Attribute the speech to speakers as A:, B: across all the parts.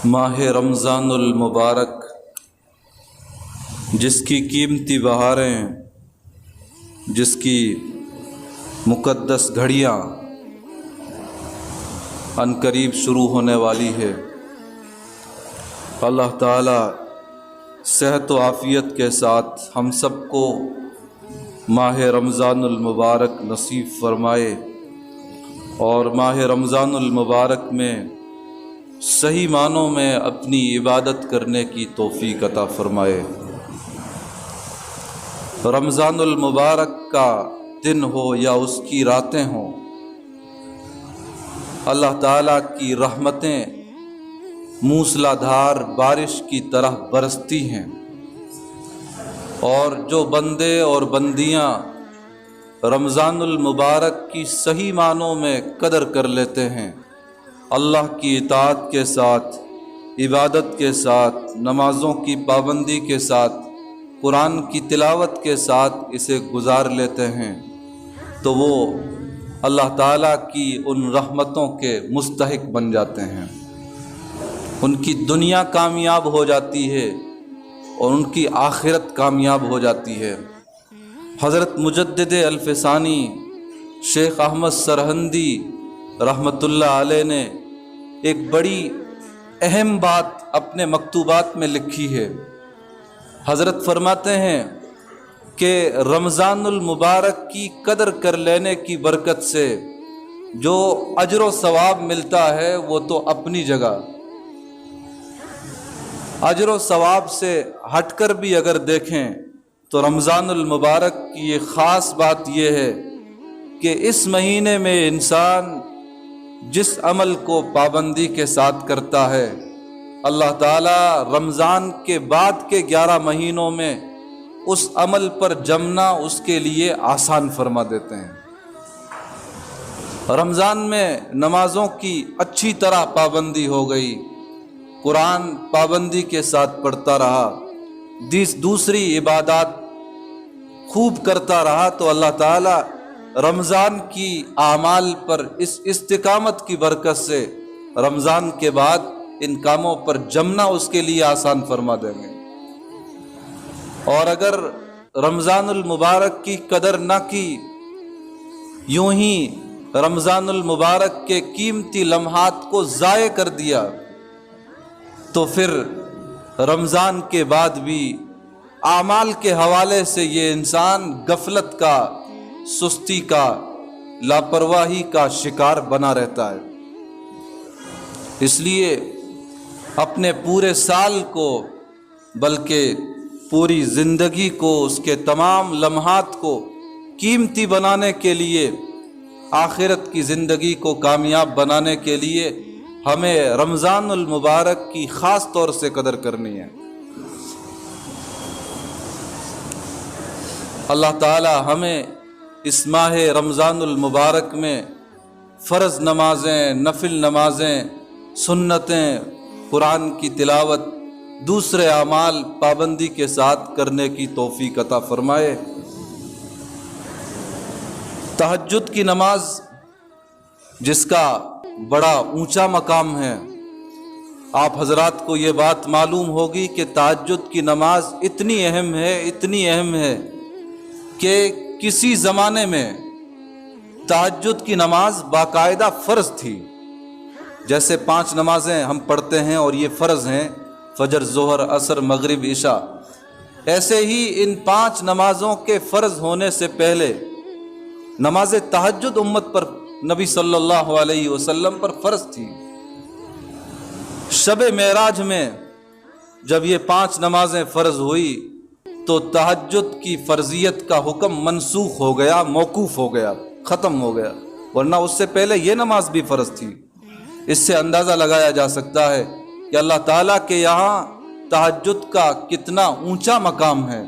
A: ماہ رمضان المبارک جس کی قیمتی بہاریں، جس کی مقدس گھڑیاں عنقریب شروع ہونے والی ہے، اللہ تعالی صحت و عافیت کے ساتھ ہم سب کو ماہ رمضان المبارک نصیب فرمائے اور ماہ رمضان المبارک میں صحیح معنوں میں اپنی عبادت کرنے کی توفیق عطا فرمائے۔ رمضان المبارک کا دن ہو یا اس کی راتیں ہوں، اللہ تعالیٰ کی رحمتیں موسلا دھار بارش کی طرح برستی ہیں، اور جو بندے اور بندیاں رمضان المبارک کی صحیح معنوں میں قدر کر لیتے ہیں، اللہ کی اطاعت کے ساتھ، عبادت کے ساتھ، نمازوں کی پابندی کے ساتھ، قرآن کی تلاوت کے ساتھ اسے گزار لیتے ہیں، تو وہ اللہ تعالیٰ کی ان رحمتوں کے مستحق بن جاتے ہیں۔ ان کی دنیا کامیاب ہو جاتی ہے اور ان کی آخرت کامیاب ہو جاتی ہے۔ حضرت مجدد الفسانی شیخ احمد سرہندی رحمۃ اللہ علیہ نے ایک بڑی اہم بات اپنے مکتوبات میں لکھی ہے۔ حضرت فرماتے ہیں کہ رمضان المبارک کی قدر کر لینے کی برکت سے جو اجر و ثواب ملتا ہے وہ تو اپنی جگہ، اجر و ثواب سے ہٹ کر بھی اگر دیکھیں تو رمضان المبارک کی ایک خاص بات یہ ہے کہ اس مہینے میں انسان جس عمل کو پابندی کے ساتھ کرتا ہے، اللہ تعالیٰ رمضان کے بعد کے 11 مہینوں میں اس عمل پر جمنا اس کے لیے آسان فرما دیتے ہیں۔ رمضان میں نمازوں کی اچھی طرح پابندی ہو گئی، قرآن پابندی کے ساتھ پڑھتا رہا، دوسری عبادات خوب کرتا رہا، تو اللہ تعالیٰ رمضان کی اعمال پر اس استقامت کی برکت سے رمضان کے بعد ان کاموں پر جمنا اس کے لیے آسان فرما دیں گے۔ اور اگر رمضان المبارک کی قدر نہ کی، یوں ہی رمضان المبارک کے قیمتی لمحات کو ضائع کر دیا، تو پھر رمضان کے بعد بھی اعمال کے حوالے سے یہ انسان غفلت کا، سستی کا، لاپرواہی کا شکار بنا رہتا ہے۔ اس لیے اپنے پورے سال کو، بلکہ پوری زندگی کو، اس کے تمام لمحات کو قیمتی بنانے کے لیے، آخرت کی زندگی کو کامیاب بنانے کے لیے ہمیں رمضان المبارک کی خاص طور سے قدر کرنی ہے۔ اللہ تعالی ہمیں اس ماہ رمضان المبارک میں فرض نمازیں، نفل نمازیں، سنتیں، قرآن کی تلاوت، دوسرے اعمال پابندی کے ساتھ کرنے کی توفیق عطا فرمائے۔ تہجد کی نماز جس کا بڑا اونچا مقام ہے، آپ حضرات کو یہ بات معلوم ہوگی کہ تہجد کی نماز اتنی اہم ہے کہ کسی زمانے میں تہجد کی نماز باقاعدہ فرض تھی۔ جیسے 5 نمازیں ہم پڑھتے ہیں اور یہ فرض ہیں، فجر، ظہر، عصر، مغرب، عشاء، ایسے ہی ان 5 نمازوں کے فرض ہونے سے پہلے نماز تہجد امت پر، نبی صلی اللہ علیہ وسلم پر فرض تھی۔ شب معراج میں جب یہ 5 نمازیں فرض ہوئی تو تہجد کی فرضیت کا حکم منسوخ ہو گیا، موقوف ہو گیا، ختم ہو گیا، ورنہ اس سے پہلے یہ نماز بھی فرض تھی۔ اس سے اندازہ لگایا جا سکتا ہے کہ اللہ تعالیٰ کے یہاں تہجد کا کتنا اونچا مقام ہے۔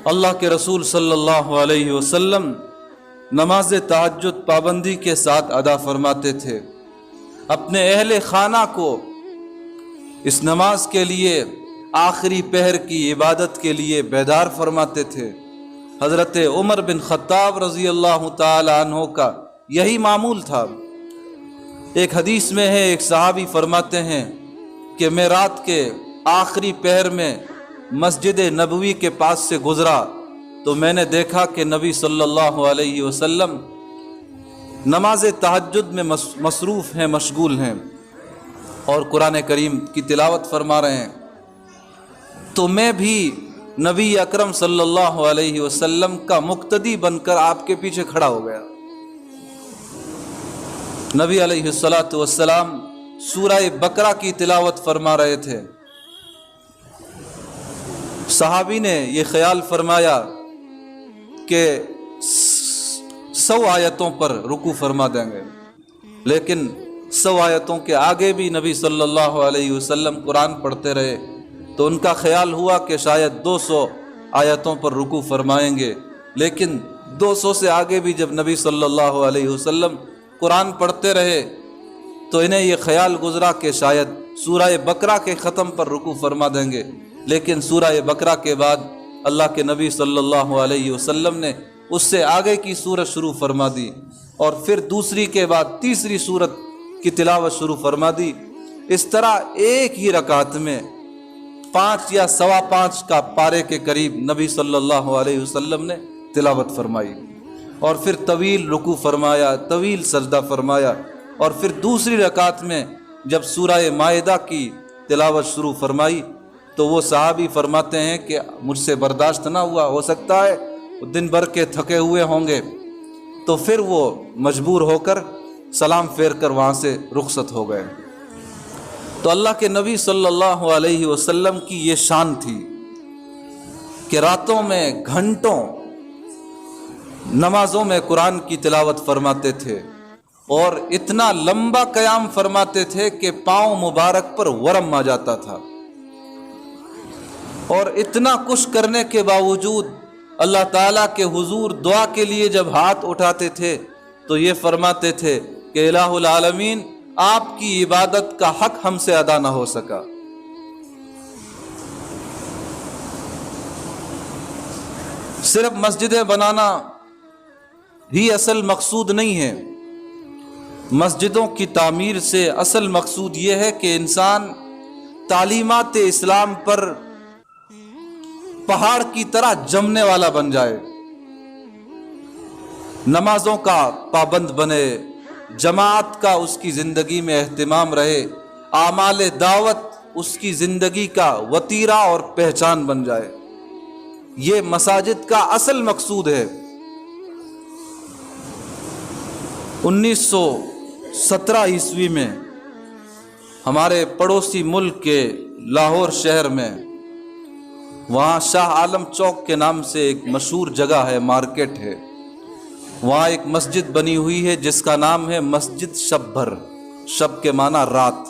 A: اللہ کے رسول صلی اللہ علیہ وسلم نماز تہجد پابندی کے ساتھ ادا فرماتے تھے، اپنے اہل خانہ کو اس نماز کے لیے، آخری پہر کی عبادت کے لیے بیدار فرماتے تھے۔ حضرت عمر بن خطاب رضی اللہ تعالی عنہ کا یہی معمول تھا۔ ایک حدیث میں ہے، ایک صحابی فرماتے ہیں کہ میں رات کے آخری پہر میں مسجد نبوی کے پاس سے گزرا تو میں نے دیکھا کہ نبی صلی اللہ علیہ وسلم نماز تہجد میں مصروف ہیں، مشغول ہیں اور قرآن کریم کی تلاوت فرما رہے ہیں۔ تو میں بھی نبی اکرم صلی اللہ علیہ وسلم کا مقتدی بن کر آپ کے پیچھے کھڑا ہو گیا۔ نبی علیہ الصلاۃ والسلام سورہ بقرہ کی تلاوت فرما رہے تھے۔ صحابی نے یہ خیال فرمایا کہ 100 آیتوں پر رکوع فرما دیں گے، لیکن 100 آیتوں کے آگے بھی نبی صلی اللہ علیہ وسلم قرآن پڑھتے رہے، تو ان کا خیال ہوا کہ شاید 200 آیتوں پر رکوع فرمائیں گے، لیکن 200 سے آگے بھی جب نبی صلی اللہ علیہ وسلم قرآن پڑھتے رہے تو انہیں یہ خیال گزرا کہ شاید سورہ بقرہ کے ختم پر رکوع فرما دیں گے، لیکن سورہ بقرہ کے بعد اللہ کے نبی صلی اللہ علیہ وسلم نے اس سے آگے کی سورت شروع فرما دی، اور پھر دوسری کے بعد تیسری سورت کی تلاوت شروع فرما دی۔ اس طرح ایک ہی رکعت میں 5 یا 5.25 کا پارے کے قریب نبی صلی اللہ علیہ وسلم نے تلاوت فرمائی، اور پھر طویل رکوع فرمایا، طویل سجدہ فرمایا، اور پھر دوسری رکعت میں جب سورہ مائدہ کی تلاوت شروع فرمائی تو وہ صحابی فرماتے ہیں کہ مجھ سے برداشت نہ ہوا، ہو سکتا ہے دن بھر کے تھکے ہوئے ہوں گے، تو پھر وہ مجبور ہو کر سلام پھیر کر وہاں سے رخصت ہو گئے۔ تو اللہ کے نبی صلی اللہ علیہ وسلم کی یہ شان تھی کہ راتوں میں گھنٹوں نمازوں میں قرآن کی تلاوت فرماتے تھے، اور اتنا لمبا قیام فرماتے تھے کہ پاؤں مبارک پر ورم آ جاتا تھا، اور اتنا کچھ کرنے کے باوجود اللہ تعالیٰ کے حضور دعا کے لیے جب ہاتھ اٹھاتے تھے تو یہ فرماتے تھے کہ الہ العالمین آپ کی عبادت کا حق ہم سے ادا نہ ہو سکا۔ صرف مسجدیں بنانا ہی اصل مقصود نہیں ہے، مسجدوں کی تعمیر سے اصل مقصود یہ ہے کہ انسان تعلیمات اسلام پر پہاڑ کی طرح جمنے والا بن جائے، نمازوں کا پابند بنے، جماعت کا اس کی زندگی میں اہتمام رہے، اعمال دعوت اس کی زندگی کا وتیرہ اور پہچان بن جائے۔ یہ مساجد کا اصل مقصود ہے۔ 1917 عیسوی میں ہمارے پڑوسی ملک کے لاہور شہر میں، وہاں شاہ عالم چوک کے نام سے ایک مشہور جگہ ہے، مارکیٹ ہے، وہاں ایک مسجد بنی ہوئی ہے جس کا نام ہے مسجد شب بھر۔ شب کے معنی رات،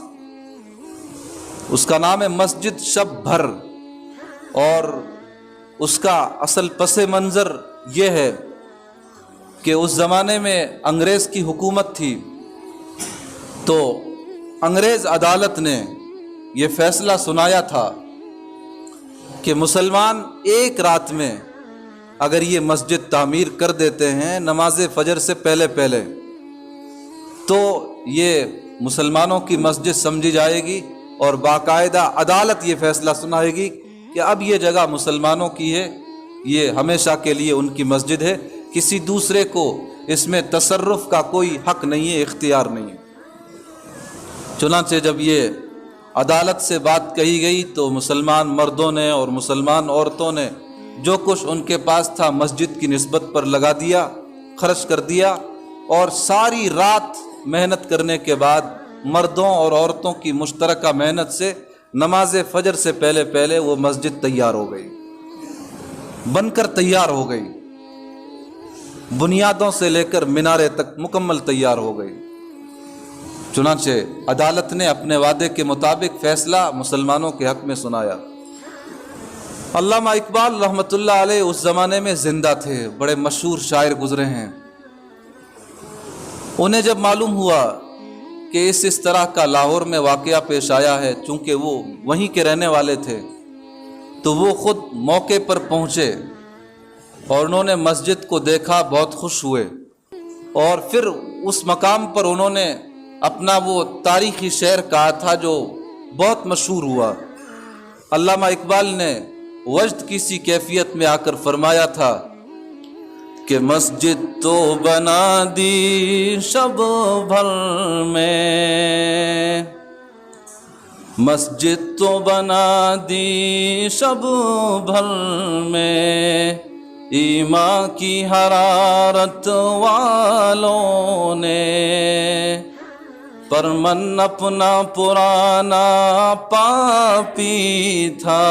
A: اس کا نام ہے مسجد شب بھر، اور اس کا اصل پس منظر یہ ہے کہ اس زمانے میں انگریز کی حکومت تھی، تو انگریز عدالت نے یہ فیصلہ سنایا تھا کہ مسلمان ایک رات میں اگر یہ مسجد تعمیر کر دیتے ہیں نماز فجر سے پہلے پہلے تو یہ مسلمانوں کی مسجد سمجھی جائے گی، اور باقاعدہ عدالت یہ فیصلہ سنائے گی کہ اب یہ جگہ مسلمانوں کی ہے، یہ ہمیشہ کے لیے ان کی مسجد ہے، کسی دوسرے کو اس میں تصرف کا کوئی حق نہیں ہے، اختیار نہیں ہے۔ چنانچہ جب یہ عدالت سے بات کہی گئی تو مسلمان مردوں نے اور مسلمان عورتوں نے جو کچھ ان کے پاس تھا مسجد کی نسبت پر لگا دیا، خرچ کر دیا، اور ساری رات محنت کرنے کے بعد مردوں اور عورتوں کی مشترکہ محنت سے نماز فجر سے پہلے پہلے وہ مسجد تیار ہو گئی، بن کر تیار ہو گئی، بنیادوں سے لے کر مینارے تک مکمل تیار ہو گئی۔ چنانچہ عدالت نے اپنے وعدے کے مطابق فیصلہ مسلمانوں کے حق میں سنایا۔ علامہ اقبال رحمۃ اللہ علیہ اس زمانے میں زندہ تھے، بڑے مشہور شاعر گزرے ہیں۔ انہیں جب معلوم ہوا کہ اس طرح کا لاہور میں واقعہ پیش آیا ہے، چونکہ وہ وہیں کے رہنے والے تھے، تو وہ خود موقع پر پہنچے اور انہوں نے مسجد کو دیکھا، بہت خوش ہوئے، اور پھر اس مقام پر انہوں نے اپنا وہ تاریخی شعر کہا تھا جو بہت مشہور ہوا۔ علامہ اقبال نے وجد کی سی کیفیت میں آ کر فرمایا تھا کہ مسجد تو بنا دی شب بھر میں، مسجد تو بنا دی شب بھر میں، ایمان کی حرارت والوں نے، پر من اپنا پرانا پاپی تھا،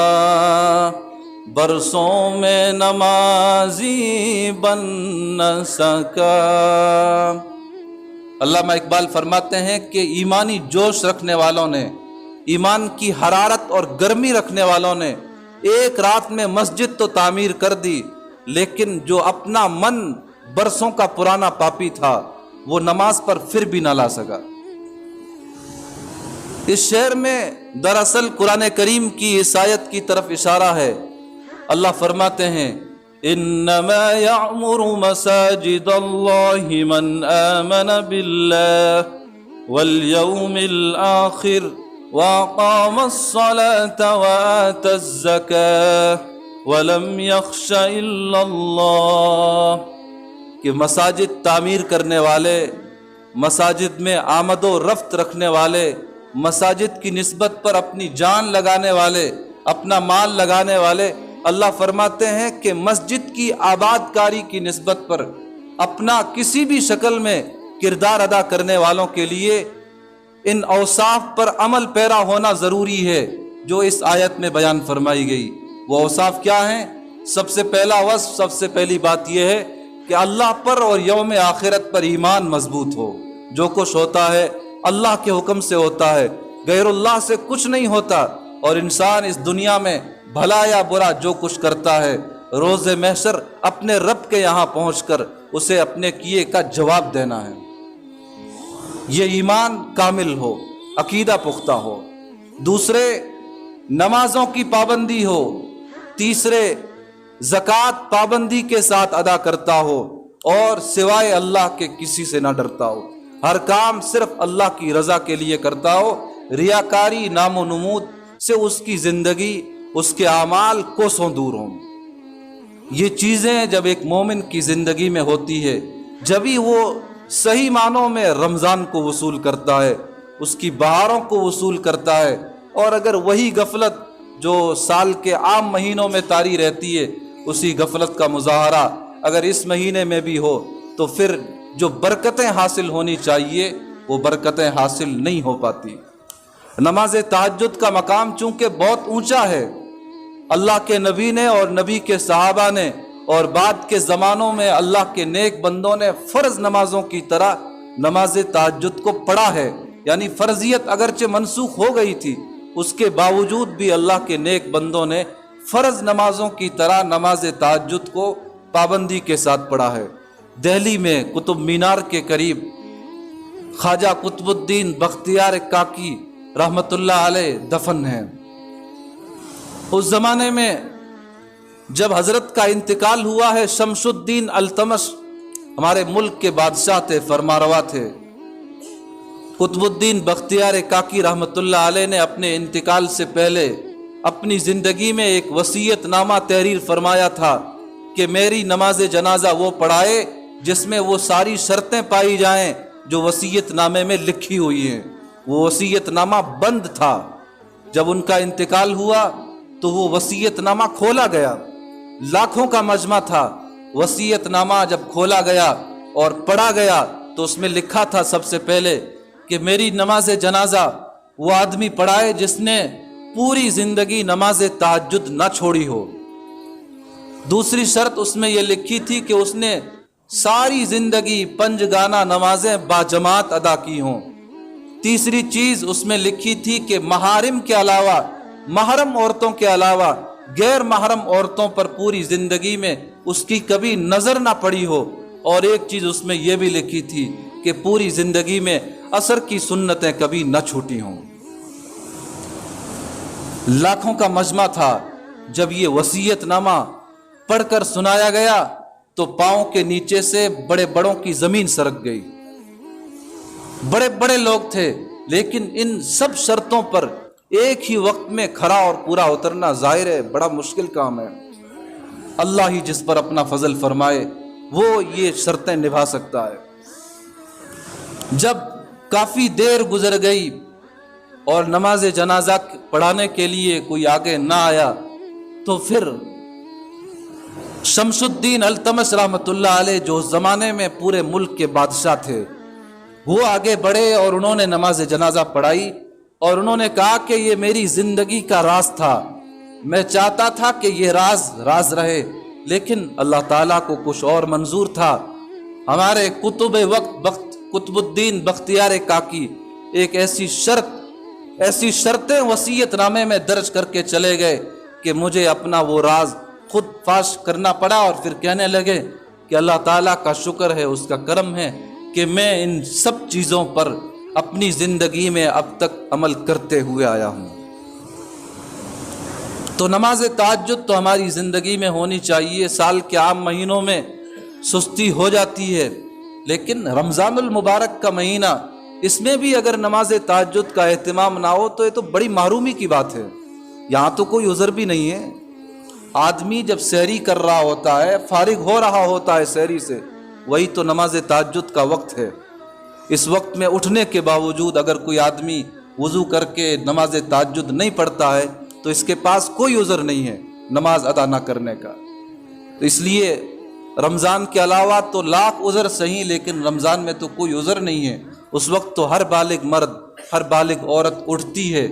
A: برسوں میں نمازی بن نہ سکا۔ علامہ اقبال فرماتے ہیں کہ ایمانی جوش رکھنے والوں نے، ایمان کی حرارت اور گرمی رکھنے والوں نے ایک رات میں مسجد تو تعمیر کر دی، لیکن جو اپنا من برسوں کا پرانا پاپی تھا وہ نماز پر پھر بھی نہ لا سکا۔ اس شعر میں دراصل قرآن کریم کی اس آیت کی طرف اشارہ ہے۔ اللہ فرماتے ہیں انما یعمر مساجد اللہ من آمن باللہ والیوم الآخر واقام الصلاة وآت الزکاة ولم یخش الا اللہ، کہ مساجد تعمیر کرنے والے، مساجد میں آمد و رفت رکھنے والے، مساجد کی نسبت پر اپنی جان لگانے والے، اپنا مال لگانے والے، اللہ فرماتے ہیں کہ مسجد کی آباد کاری کی نسبت پر اپنا کسی بھی شکل میں کردار ادا کرنے والوں کے لیے ان اوصاف پر عمل پیرا ہونا ضروری ہے جو اس آیت میں بیان فرمائی گئی۔ وہ اوصاف کیا ہیں؟ سب سے پہلا وصف، سب سے پہلی بات یہ ہے کہ اللہ پر اور یوم آخرت پر ایمان مضبوط ہو۔ جو کچھ ہوتا ہے اللہ کے حکم سے ہوتا ہے، غیر اللہ سے کچھ نہیں ہوتا، اور انسان اس دنیا میں بھلا یا برا جو کچھ کرتا ہے روز محشر اپنے رب کے یہاں پہنچ کر اسے اپنے کیے کا جواب دینا ہے۔ یہ ایمان کامل ہو، عقیدہ پختہ ہو۔ دوسرے، نمازوں کی پابندی ہو۔ تیسرے، زکوٰۃ پابندی کے ساتھ ادا کرتا ہو اور سوائے اللہ کے کسی سے نہ ڈرتا ہو، ہر کام صرف اللہ کی رضا کے لیے کرتا ہو، ریاکاری، نام و نمود سے اس کی زندگی، اس کے اعمال کوسوں دور ہوں۔ یہ چیزیں جب ایک مومن کی زندگی میں ہوتی ہے، جبھی وہ صحیح معنوں میں رمضان کو وصول کرتا ہے، اس کی بہاروں کو وصول کرتا ہے۔ اور اگر وہی غفلت جو سال کے عام مہینوں میں طاری رہتی ہے، اسی غفلت کا مظاہرہ اگر اس مہینے میں بھی ہو تو پھر جو برکتیں حاصل ہونی چاہیے وہ برکتیں حاصل نہیں ہو پاتی۔ نماز تہجد کا مقام چونکہ بہت اونچا ہے، اللہ کے نبی نے اور نبی کے صحابہ نے اور بعد کے زمانوں میں اللہ کے نیک بندوں نے فرض نمازوں کی طرح نماز تہجد کو پڑھا ہے، یعنی فرضیت اگرچہ منسوخ ہو گئی تھی، اس کے باوجود بھی اللہ کے نیک بندوں نے فرض نمازوں کی طرح نماز تہجد کو پابندی کے ساتھ پڑھا ہے۔ دہلی میں قطب مینار کے قریب خواجہ قطب الدین بختیار کاکی رحمت اللہ علیہ دفن ہیں۔ اس زمانے میں جب حضرت کا انتقال ہوا ہے، شمس الدین التمش ہمارے ملک کے بادشاہ تھے، فرمانروا تھے۔ قطب الدین بختیار کاکی رحمت اللہ علیہ نے اپنے انتقال سے پہلے اپنی زندگی میں ایک وصیت نامہ تحریر فرمایا تھا کہ میری نماز جنازہ وہ پڑھائے جس میں وہ ساری شرطیں پائی جائیں جو وصیت نامے میں لکھی ہوئی ہیں۔ وہ وصیت نامہ بند تھا، جب ان کا انتقال ہوا تو وہ وصیت نامہ کھولا گیا، لاکھوں کا مجمع تھا۔ وصیت نامہ جب کھولا گیا اور پڑھا گیا تو اس میں لکھا تھا سب سے پہلے کہ میری نماز جنازہ وہ آدمی پڑھائے جس نے پوری زندگی نماز تہجد نہ چھوڑی ہو۔ دوسری شرط اس میں یہ لکھی تھی کہ اس نے ساری زندگی پنجگانہ نمازیں باجماعت ادا کی ہوں۔ تیسری چیز اس میں لکھی تھی کہ محارم کے علاوہ، محرم عورتوں کے علاوہ غیر محرم عورتوں پر پوری زندگی میں اس کی کبھی نظر نہ پڑی ہو۔ اور ایک چیز اس میں یہ بھی لکھی تھی کہ پوری زندگی میں عصر کی سنتیں کبھی نہ چھوٹی ہوں۔ لاکھوں کا مجمع تھا، جب یہ وصیت نامہ پڑھ کر سنایا گیا تو پاؤں کے نیچے سے بڑے بڑوں کی زمین سرک گئی۔ بڑے بڑے لوگ تھے، لیکن ان سب شرطوں پر ایک ہی وقت میں کھڑا اور پورا اترنا ظاہر ہے بڑا مشکل کام ہے. اللہ ہی جس پر اپنا فضل فرمائے وہ یہ شرطیں نبھا سکتا ہے. جب کافی دیر گزر گئی اور نماز جنازہ پڑھانے کے لیے کوئی آگے نہ آیا تو پھر شمس الدین التمش رحمۃ اللہ علیہ جو اس زمانے میں پورے ملک کے بادشاہ تھے وہ آگے بڑھے اور انہوں نے نماز جنازہ پڑھائی اور انہوں نے کہا کہ یہ میری زندگی کا راز تھا، میں چاہتا تھا کہ یہ راز رہے، لیکن اللہ تعالیٰ کو کچھ اور منظور تھا. ہمارے قطب وقت قطب الدین بختیار کاکی ایک ایسی شرطیں وصیت نامے میں درج کر کے چلے گئے کہ مجھے اپنا وہ راز خود فاش کرنا پڑا، اور پھر کہنے لگے کہ اللہ تعالیٰ کا شکر ہے، اس کا کرم ہے کہ میں ان سب چیزوں پر اپنی زندگی میں اب تک عمل کرتے ہوئے آیا ہوں. تو نماز تہجد تو ہماری زندگی میں ہونی چاہیے. سال کے عام مہینوں میں سستی ہو جاتی ہے، لیکن رمضان المبارک کا مہینہ، اس میں بھی اگر نماز تہجد کا اہتمام نہ ہو تو یہ تو بڑی محرومی کی بات ہے. یہاں تو کوئی عذر بھی نہیں ہے. آدمی جب سحری کر رہا ہوتا ہے، فارغ ہو رہا ہوتا ہے سحری سے، وہی تو نماز تہجد کا وقت ہے. اس وقت میں اٹھنے کے باوجود اگر کوئی آدمی وضو کر کے نماز تہجد نہیں پڑھتا ہے تو اس کے پاس کوئی عذر نہیں ہے نماز ادا نہ کرنے کا. تو اس لیے رمضان کے علاوہ تو لاکھ عذر صحیح، لیکن رمضان میں تو کوئی عذر نہیں ہے. اس وقت تو ہر بالغ مرد، ہر بالغ عورت اٹھتی ہے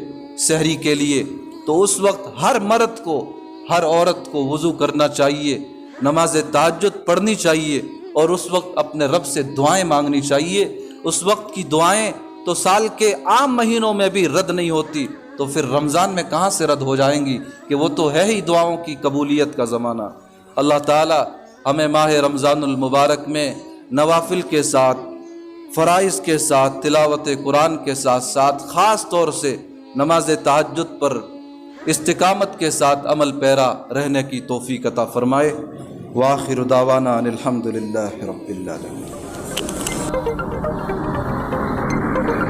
A: سحری کے لیے، تو اس وقت ہر مرد کو، ہر عورت کو وضو کرنا چاہیے، نماز تہجد پڑھنی چاہیے، اور اس وقت اپنے رب سے دعائیں مانگنی چاہیے. اس وقت کی دعائیں تو سال کے عام مہینوں میں بھی رد نہیں ہوتی، تو پھر رمضان میں کہاں سے رد ہو جائیں گی کہ وہ تو ہے ہی دعاؤں کی قبولیت کا زمانہ. اللہ تعالی ہمیں ماہ رمضان المبارک میں نوافل کے ساتھ، فرائض کے ساتھ، تلاوت قرآن کے ساتھ ساتھ خاص طور سے نماز تہجد پر استقامت کے ساتھ عمل پیرا رہنے کی توفیق عطا فرمائے. وآخر دعوانا ان الحمد للہ رب العالمین.